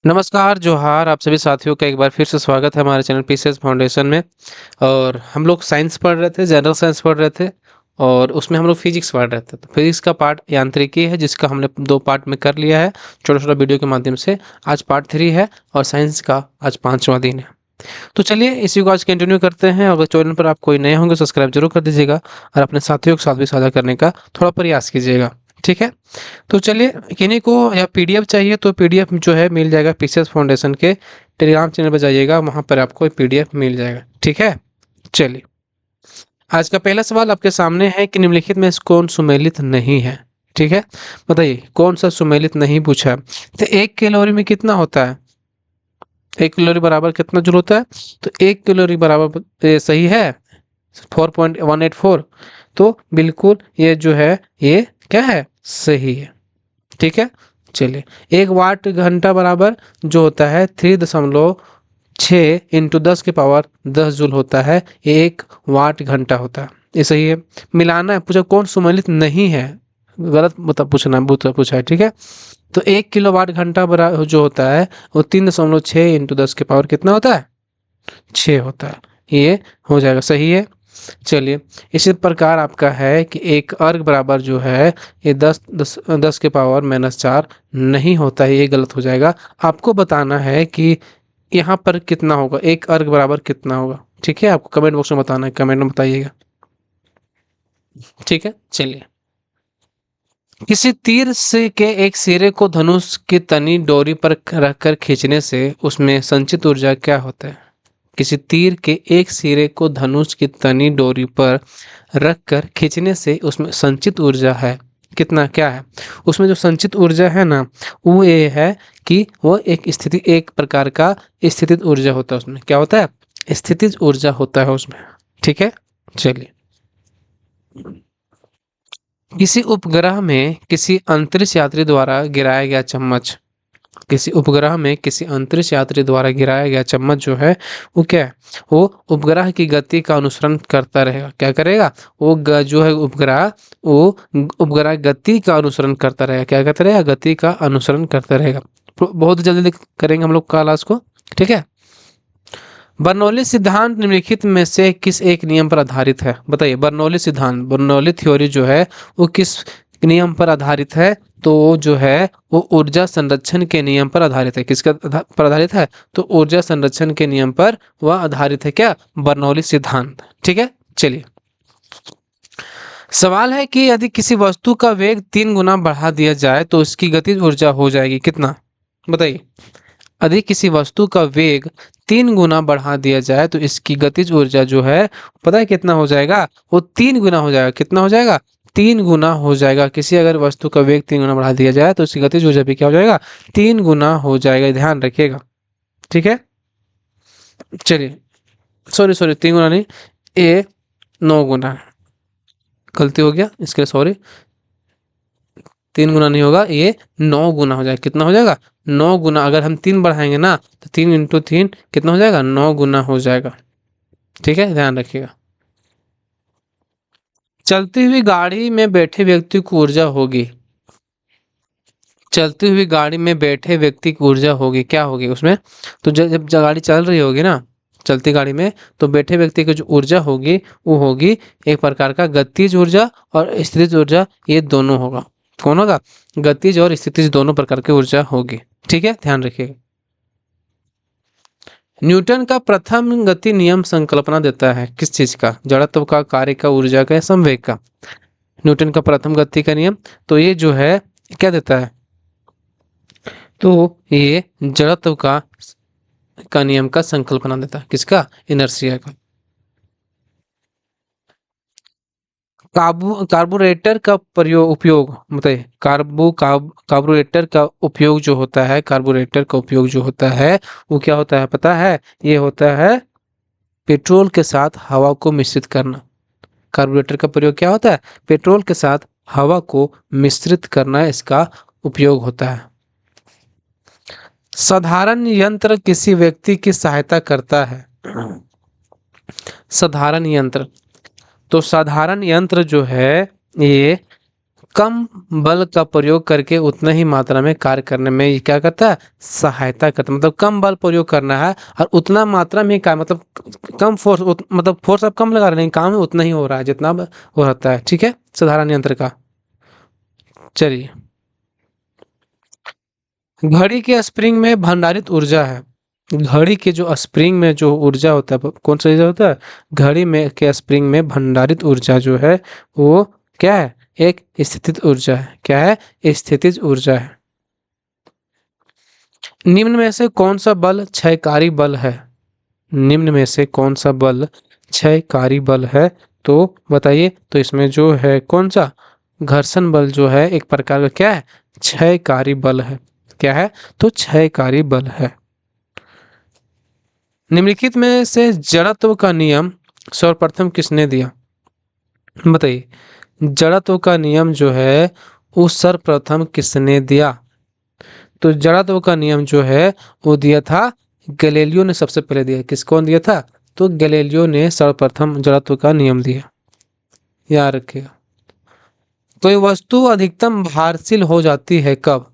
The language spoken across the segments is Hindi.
नमस्कार, जोहार आप सभी साथियों का एक बार फिर से स्वागत है हमारे चैनल पीसीएस फाउंडेशन में। और हम लोग साइंस पढ़ रहे थे, जनरल साइंस पढ़ रहे थे और उसमें हम लोग फिजिक्स पढ़ रहे थे। तो फिजिक्स का पार्ट यांत्रिकी है जिसका हमने 2 पार्ट में कर लिया है, छोटा-छोटा वीडियो के माध्यम से। आज पार्ट 3 है और साइंस का आज 5वां दिन है। तो चलिए इसी को आज कंटिन्यू करते हैं। अगर चैनल पर आप कोई नए होंगे सब्सक्राइब ज़रूर कर दीजिएगा और अपने साथियों के साथ भी साझा करने का थोड़ा प्रयास कीजिएगा, ठीक है? तो चलिए किन्हीं को या पीडीएफ चाहिए तो पीडीएफ जो है मिल जाएगा पीसीएस फाउंडेशन के टेलीग्राम चैनल पर जाइएगा, वहाँ पर आपको पीडीएफ मिल जाएगा, ठीक है? चलिए, आज का पहला सवाल आपके सामने है कि निम्नलिखित में से कौन सुमेलित नहीं है? ठीक है? बताइए कौन-सा सुमेलित नहीं पूछा है? तो 1 कैलोरी में कितना होता है? 1 कैलोरी बराबर कितना जूल होता है? तो 1 कैलोरी बराबर सही है 4.184। तो बिल्कुल ये जो है ये क्या है? सही है। ठीक है? चलिए 1 वाट घंटा बराबर जो होता है 3.6 इंटू 10 की पावर 10 जूल होता है। ये 1 वाट घंटा होता है। ये सही है। मिलाना है, पूछा कौन सुमेलित नहीं है? गलत मतलब पूछा है, ठीक है? तो 1 किलोवाट घंटा बरा जो होता है वो 3.6 इंटू 10 की पावर कितना होता है? 6 होता है। ये हो जाएगा, सही है। चलिए इसी प्रकार आपका है कि एक अर्ग बराबर जो है ये 10 के पावर -4 नहीं होता है, ये गलत हो जाएगा। आपको बताना है कि यहाँ पर कितना होगा, एक अर्ग बराबर कितना होगा, ठीक है? आपको कमेंट बॉक्स में बताना है, कमेंट में बताइएगा, ठीक है? चलिए, किसी तीर से के एक सिरे को धनुष की तनी डोरी पर रखकर खींचने से उसमें संचित ऊर्जा क्या होता है? किसी तीर के एक सिरे को धनुष की तनी डोरी पर रखकर खींचने से उसमें संचित ऊर्जा है कितना, क्या है उसमें जो संचित ऊर्जा है ना, वो ये है कि वो एक प्रकार का स्थितिज ऊर्जा होता है। उसमें क्या होता है? स्थितिज ऊर्जा होता है उसमें, ठीक है? चलिए, किसी उपग्रह में किसी अंतरिक्ष यात्री द्वारा गिराया गया चम्मच, किसी उपग्रह में किसी अंतरिक्ष यात्री द्वारा गिराया गया चम्मच जो है वो क्या है? वो उपग्रह की गति का अनुसरण करता रहेगा। क्या करेगा? वो जो है उपग्रह, वो उपग्रह गति का अनुसरण करता रहेगा। क्या करता रहेगा? गति का अनुसरण करता रहेगा। बहुत जल्दी करेंगे हम लोग क्लास को, ठीक है? बर्नौली सिद्धांत निम्नलिखित में से किस एक नियम पर आधारित है? बताइए, बर्नौली सिद्धांत, बर्नौली थ्योरी जो है वो किस नियम पर आधारित है? तो जो है वो ऊर्जा संरक्षण के नियम पर आधारित है। किसका पर आधारित है? तो ऊर्जा संरक्षण के नियम पर वह आधारित है। क्या? बर्नौली सिद्धांत, ठीक है? चलिए, सवाल है कि यदि किसी वस्तु का वेग 3 गुना बढ़ा दिया जाए तो उसकी गतिज ऊर्जा हो जाएगी कितना? बताइए, यदि किसी वस्तु का वेग 3 गुना बढ़ा दिया जाए तो इसकी गतिज ऊर्जा जो है पता है कितना हो जाएगा? वो 3 गुना हो जाएगा। कितना हो जाएगा? 3 गुना हो जाएगा। किसी अगर वस्तु का वेग 3 गुना बढ़ा दिया जाए तो उसकी गतिज ऊर्जा भी क्या हो जाएगा? 3 गुना हो जाएगा। ध्यान रखिएगा, ठीक है? चलिए, सॉरी 3 गुना नहीं, ये 9 गुना है। गलती हो गया, इसके लिए सॉरी। 3 गुना नहीं होगा, ये 9 गुना हो जाएगा। कितना हो जाएगा? 9 गुना। अगर हम 3 बढ़ाएंगे ना तो 3 इंटू 3 कितना हो जाएगा? 9 गुना हो जाएगा, ठीक है? ध्यान रखिएगा। चलती हुई गाड़ी में बैठे व्यक्ति को ऊर्जा होगी, चलती हुई गाड़ी में बैठे व्यक्ति की ऊर्जा होगी, क्या होगी उसमें? तो जब गाड़ी चल रही होगी ना, चलती गाड़ी में, तो बैठे व्यक्ति की जो ऊर्जा होगी वो होगी एक प्रकार का गतिज ऊर्जा और स्थितिज ऊर्जा, ये दोनों होगा। कौन होगा? गतिज और स्थितिज दोनों प्रकार की ऊर्जा होगी, ठीक है? ध्यान रखिएगा। न्यूटन का प्रथम गति नियम संकल्पना देता है किस चीज का? जड़त्व का, कार्य का, ऊर्जा का या संवेग का? न्यूटन का प्रथम गति का नियम, तो ये जो है क्या देता है? तो ये जड़त्व का नियम का संकल्पना देता है। किसका? इनर्शिया का। कार्बोरेटर का उपयोग बताइए। कार्बोरेटर का उपयोग जो होता है, कार्बोरेटर का उपयोग जो होता है वो क्या होता है पता है? ये होता है पेट्रोल के साथ हवा को मिश्रित करना। कार्बोरेटर का प्रयोग क्या होता है? पेट्रोल के साथ हवा को मिश्रित करना इसका उपयोग होता है। साधारण यंत्र किसी व्यक्ति की सहायता करता है। साधारण यंत्र, तो साधारण यंत्र जो है ये कम बल का प्रयोग करके उतना ही मात्रा में कार्य करने में ये क्या करता है, सहायता करता है। मतलब कम बल प्रयोग करना है और उतना मात्रा में कार्य, मतलब कम फोर्स, मतलब फोर्स आप कम लगा रहे हैं, काम उतना ही हो रहा है जितना हो रहता है। ठीक है, साधारण यंत्र का। चलिए, घड़ी के स्प्रिंग में भंडारित ऊर्जा है। घड़ी के जो स्प्रिंग में जो ऊर्जा होता है, कौन सा ऊर्जा होता है, घड़ी में के स्प्रिंग में भंडारित ऊर्जा जो है वो क्या है, एक स्थितिज ऊर्जा है। क्या है, स्थितिज ऊर्जा है। निम्न में से कौन सा बल क्षयकारी बल है। निम्न में से कौन सा बल क्षयकारी बल है, तो बताइए। तो इसमें जो है कौन सा, घर्षण बल जो है एक प्रकार का क्या है, क्षयकारी बल है। क्या है, तो क्षयकारी बल है। निम्नलिखित में से जड़त्व का नियम सर्वप्रथम किसने दिया, बताइए। जड़त्व का नियम जो है वो सर्वप्रथम किसने दिया, तो जड़त्व का नियम जो है वो दिया था गैलीलियो ने, सबसे पहले दिया। किस कौन दिया था, तो गैलीलियो ने सर्वप्रथम जड़त्व का नियम दिया। याद रखिएगा। कोई वस्तु अधिकतम भारशील हो जाती है कब,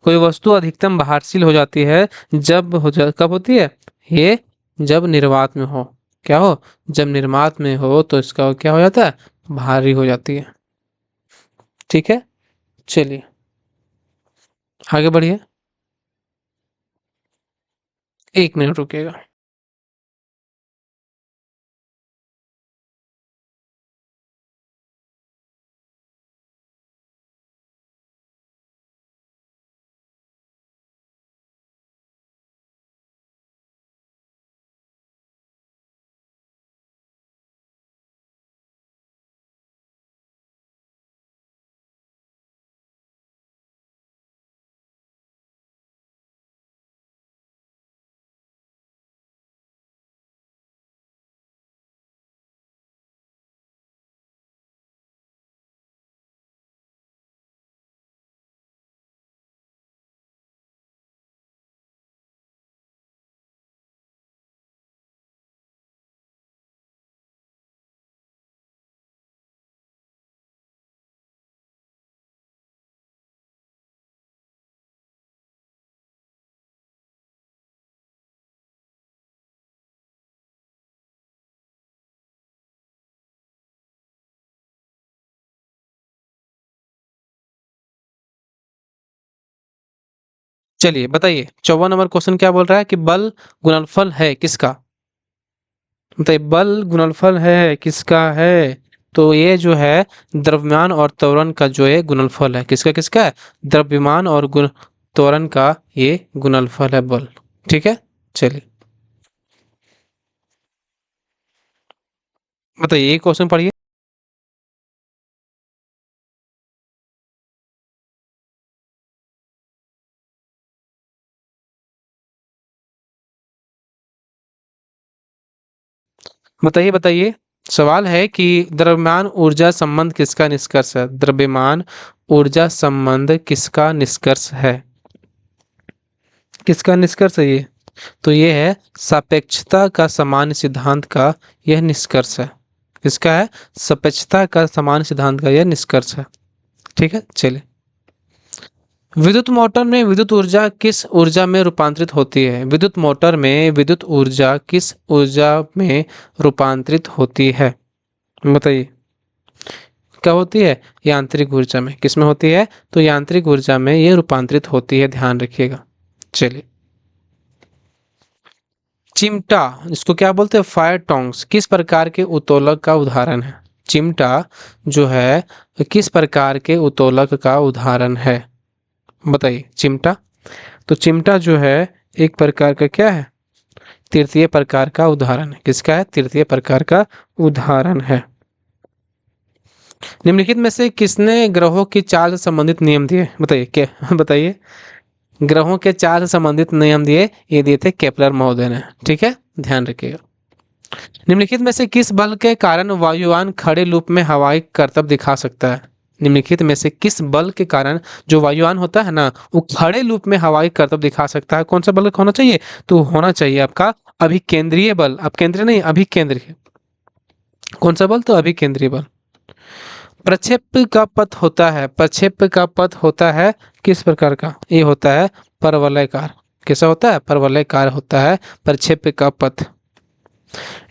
कोई वस्तु अधिकतम भारशील हो जाती है जब कब होती है ये, जब निर्वात में हो। क्या हो, जब निर्वात में हो तो इसका क्या हो जाता है, भारी हो जाती है। ठीक है, चलिए आगे बढ़िए। 1 मिनट रुकिएगा। चलिए बताइए, 54 नंबर क्वेश्चन क्या बोल रहा है कि बल गुणनफल है किसका, बताइए। बल गुणनफल है किसका है, तो ये जो है द्रव्यमान और त्वरण का जो है गुणनफल है। किसका किसका है, द्रव्यमान और त्वरण का ये गुणनफल है बल। ठीक है, चलिए बताइए, ये क्वेश्चन पढ़िए। बताइए बताइए, सवाल है कि द्रव्यमान ऊर्जा संबंध किसका निष्कर्ष है, द्रव्यमान ऊर्जा संबंध किसका निष्कर्ष है, किसका निष्कर्ष है ये, तो ये है सापेक्षता का सामान्य सिद्धांत का यह निष्कर्ष है। किसका है, सापेक्षता का सामान्य सिद्धांत का यह निष्कर्ष है। ठीक है, चलिए। विद्युत मोटर में विद्युत ऊर्जा किस ऊर्जा में रूपांतरित होती है, विद्युत मोटर में विद्युत ऊर्जा किस ऊर्जा में रूपांतरित होती है, बताइए। क्या होती है, यांत्रिक ऊर्जा में। किस में होती है, तो यांत्रिक ऊर्जा में ये रूपांतरित होती है, ध्यान रखिएगा। चलिए, चिमटा, इसको क्या बोलते हैं, फायर टोंग्स, किस प्रकार के उत्तोलक का उदाहरण है। चिमटा जो है किस प्रकार के उत्तोलक का उदाहरण है, बताइए। चिमटा, तो चिमटा जो है एक प्रकार का क्या है, तृतीय प्रकार का उदाहरण है। किसका है, तृतीय प्रकार का उदाहरण है। निम्नलिखित में से किसने ग्रहों की चाल से संबंधित नियम दिए, बताइए। क्या बताइए, ग्रहों के चाल से संबंधित नियम दिए, ये दिए थे केपलर महोदय ने। ठीक है, ध्यान रखिएगा। निम्नलिखित में से किस बल के कारण वायुयान खड़े लूप में हवाई करतब दिखा सकता है, निम्नलिखित में से किस बल के कारण जो वायुयान होता है ना वो खड़े लूप में हवाई करतब दिखा सकता है, कौन सा बल होना चाहिए, तो होना चाहिए आपका अभिकेंद्रीय बल। अब केंद्रीय नहीं, अभिकेंद्रीय। कौन सा बल, तो अभिकेंद्रीय बल। प्रक्षेप का पथ होता है, प्रक्षेप का पथ होता है किस प्रकार का? ये होता है परवलयकार। कैसा होता है? परवलयकार होता है प्रक्षेप का पथ।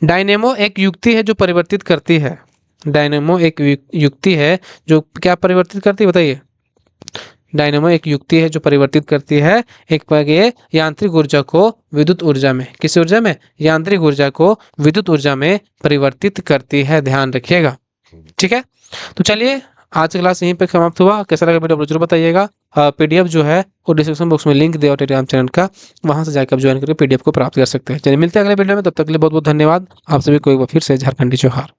डायनेमो एक युक्ति है जो परिवर्तित करती है। डायनेमो एक युक्ति है जो क्या परिवर्तित करती है बताइए? डायनेमो एक युक्ति है जो परिवर्तित करती है एक ये यांत्रिक ऊर्जा को विद्युत ऊर्जा में। किस ऊर्जा में? यांत्रिक ऊर्जा को विद्युत ऊर्जा में परिवर्तित करती है, ध्यान रखिएगा। ठीक है, तो चलिए आज का क्लास यहीं पे समाप्त हुआ। कैसा लगा वीडियो जरूर बताइएगा। पीडीएफ जो है वो डिस्क्रिप्शन बॉक्स में लिंक दिया टेलीग्राम चैनल का, वहां से जाकर ज्वाइन करके पीडीएफ को प्राप्त कर सकते हैं। चलिए मिलते हैं अगले वीडियो में, तब तक के लिए बहुत बहुत धन्यवाद। आप सभी को एक बार फिर से झारखंडी जोहार।